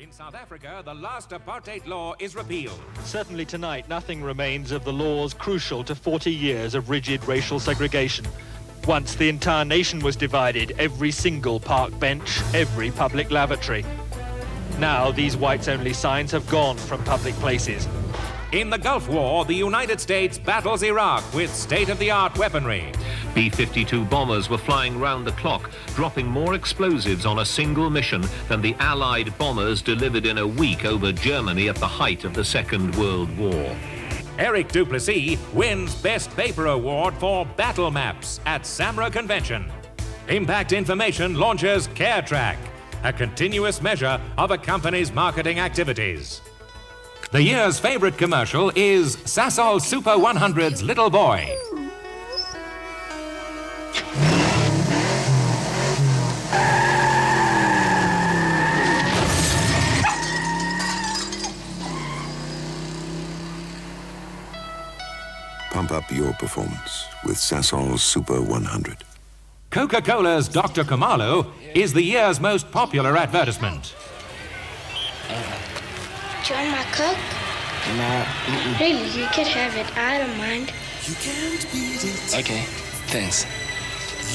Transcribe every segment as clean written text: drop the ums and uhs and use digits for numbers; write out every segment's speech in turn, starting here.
In South Africa, the last apartheid law is repealed. Certainly tonight, nothing remains of the laws crucial to 40 years of rigid racial segregation. Once the entire nation was divided, every single park bench, every public lavatory. Now these whites-only signs have gone from public places. In the Gulf War, the United States battles Iraq with state-of-the-art weaponry. B-52 bombers were flying round the clock, dropping more explosives on a single mission than the Allied bombers delivered in a week over Germany at the height of the Second World War. Eric du Plessis wins Best Paper Award for Battle Maps at SAMRA Convention. Impact Information launches CareTrack, a continuous measure of a company's marketing activities. The year's favorite commercial is Sasol Super 100's Little Boy. Pump up your performance with Sasol Super 100. Coca-Cola's Dr. Khumalo is the year's most popular advertisement. Do you want my Coke? No. Really, you could have it. I don't mind. You can't beat it. Okay, thanks.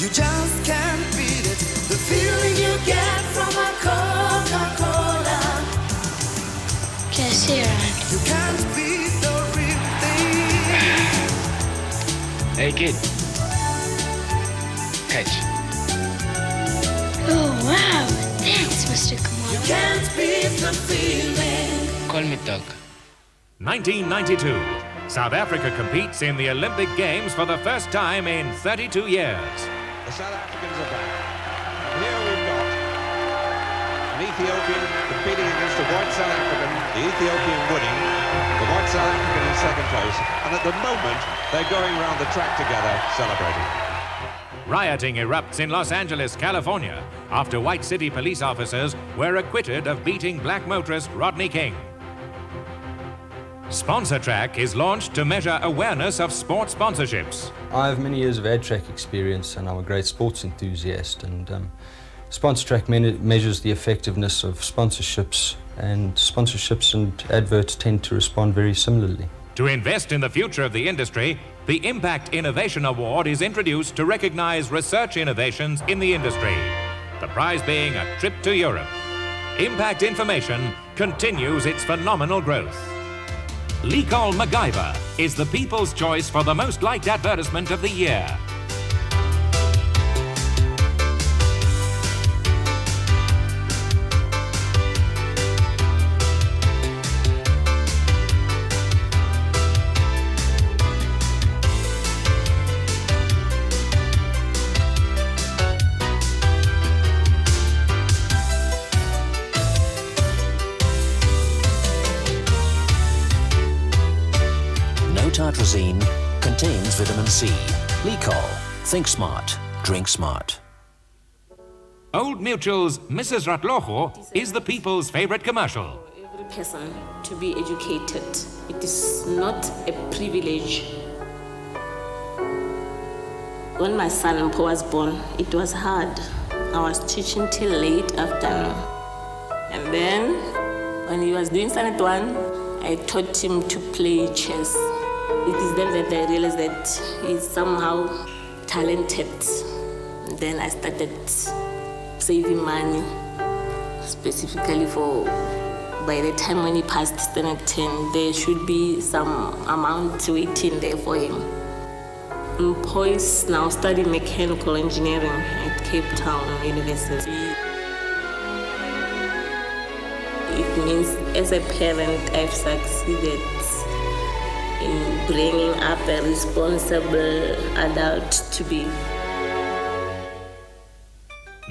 You just can't beat it. The feeling you get from a Coca-Cola. Just here, Aunt. You can't beat the real thing. Hey, kid. Catch. Oh, wow. Thanks, Mr. You Khumalo. can't beat the feeling. Call me Doc. 1992. South Africa competes in the Olympic Games for the first time in 32 years. The South Africans are back. And here we've got an Ethiopian competing against a white South African, the Ethiopian winning, the white South African in second place, and at the moment they're going around the track together celebrating. Rioting erupts in Los Angeles, California, after white city police officers were acquitted of beating black motorist Rodney King. Sponsor Track is launched to measure awareness of sports sponsorships. I have many years of ad track experience and I'm a great sports enthusiast, and Sponsor Track measures the effectiveness of sponsorships, and sponsorships and adverts tend to respond very similarly. To invest in the future of the industry, the Impact Innovation Award is introduced to recognize research innovations in the industry, the prize being a trip to Europe. Impact Information continues its phenomenal growth. Lecol MacGyver is the people's choice for the most liked advertisement of the year. Tartrazine contains vitamin C. Lecol. Think smart. Drink smart. Old Mutual's Mrs. Ratloho is the people's favorite commercial. Every person to be educated. It is not a privilege. When my son Mpo was born, it was hard. I was teaching till late afternoon. And then, when he was doing Standard 1, I taught him to play chess. It is then that I realized that he's somehow talented. And then I started saving money, specifically for, by the time when he passed Standard 10, there should be some amount waiting there for him. Mpo is now studying mechanical engineering at Cape Town University. It means as a parent, I've succeeded in bringing up a responsible adult to be.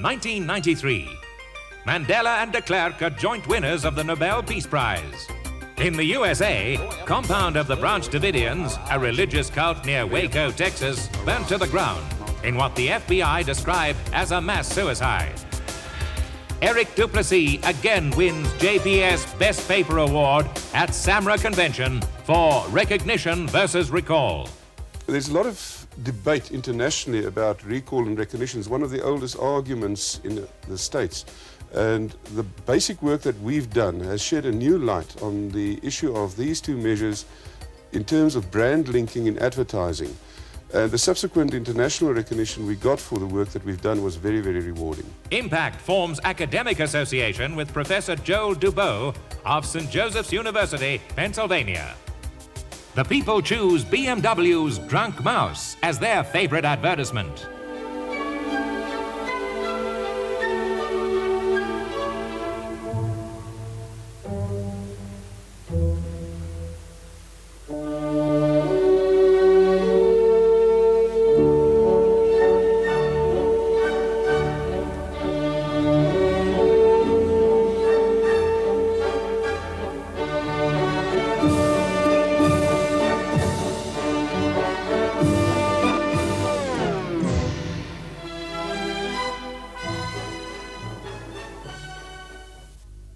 1993. Mandela and de Klerk are joint winners of the Nobel Peace Prize. In the USA, compound of the Branch Davidians, a religious cult near Waco, Texas, burnt to the ground in what the FBI described as a mass suicide. Eric du Plessis again wins JPS Best Paper Award at SAMRA Convention for Recognition versus Recall. There's a lot of debate internationally about recall and recognition is one of the oldest arguments in the States. And the basic work that we've done has shed a new light on the issue of these two measures in terms of brand linking in advertising. And the subsequent international recognition we got for the work that we've done was very, very rewarding. Impact forms academic association with Professor Joel Dubow of St. Joseph's University, Pennsylvania. The people choose BMW's Drunk Mouse as their favorite advertisement.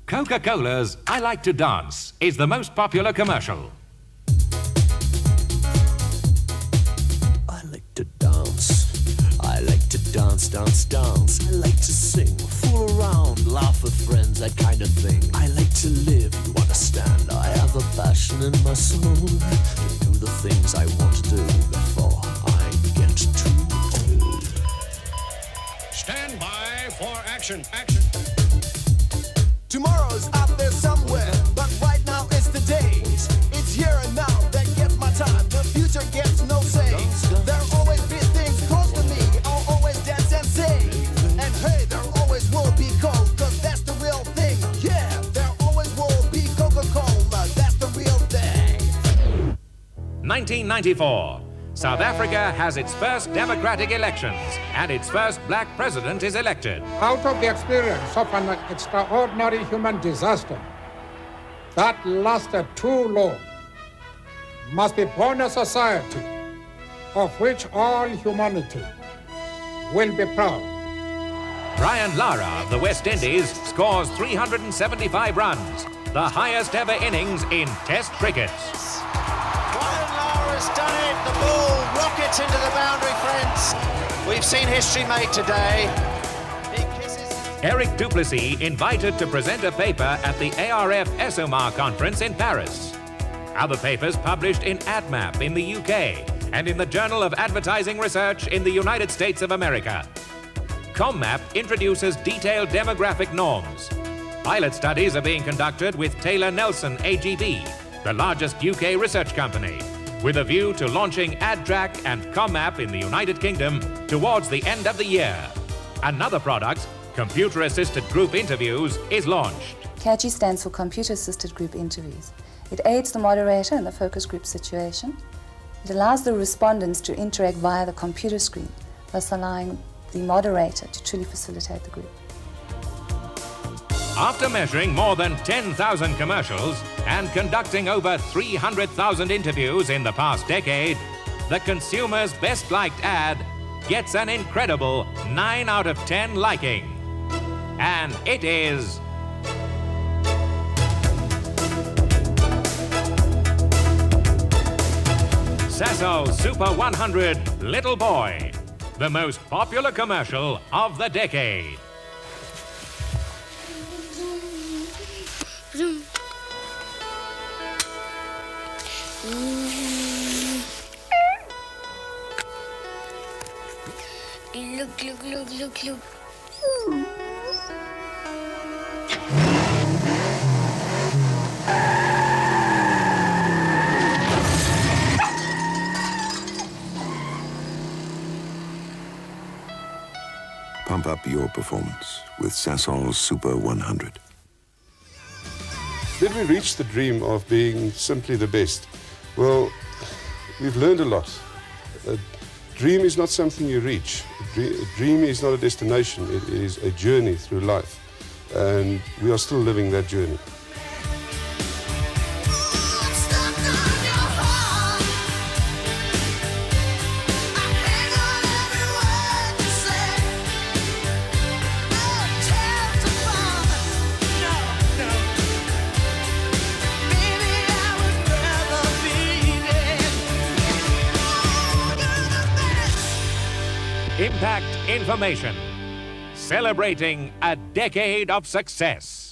Coca-Cola's I Like to Dance is the most popular commercial. I like to dance. I like to dance, dance, dance. I like to sing, fool around, laugh with friends, that kind of thing. I like to live, you understand. I have a passion in my soul to do the things I want to do before I get too old. Stand by for action, action. Tomorrow's out there somewhere, but right now is the day. It's here and now that gets my time. The future gets no say. There'll always be things close to me. I'll always dance and sing. And hey, there always will be Coke, cause that's the real thing. Yeah, there always will be Coca-Cola, that's the real thing. 1994. South Africa has its first democratic elections and its first black president is elected. Out of the experience of an extraordinary human disaster that lasted too long, must be born a society of which all humanity will be proud. Brian Lara of the West Indies scores 375 runs, the highest ever innings in Test cricket. Has done it. The ball rockets into the boundary fence. We've seen history made today. Eric Duplessis invited to present a paper at the ARF ESOMAR conference in Paris. Other papers published in AdMap in the UK and in the Journal of Advertising Research in the United States of America. ComMap introduces detailed demographic norms. Pilot studies are being conducted with Taylor Nelson AGB, the largest UK research company, with a view to launching AdTrack and ComMap in the United Kingdom towards the end of the year. Another product, Computer-Assisted Group Interviews, is launched. CAGI stands for Computer Assisted Group Interviews. It aids the moderator in the focus group situation. It allows the respondents to interact via the computer screen, thus allowing the moderator to truly facilitate the group. After measuring more than 10,000 commercials and conducting over 300,000 interviews in the past decade, the consumer's best liked ad gets an incredible 9 out of 10 liking. And it is Sasol Super 100 Little Boy, the most popular commercial of the decade. Look. Pump up your performance with Sasol Super 100. Did we reach the dream of being simply the best? Well, we've learned a lot. A dream is not something you reach. A dream is not a destination. It is a journey through life. And we are still living that journey. Impact Information. Celebrating a decade of success.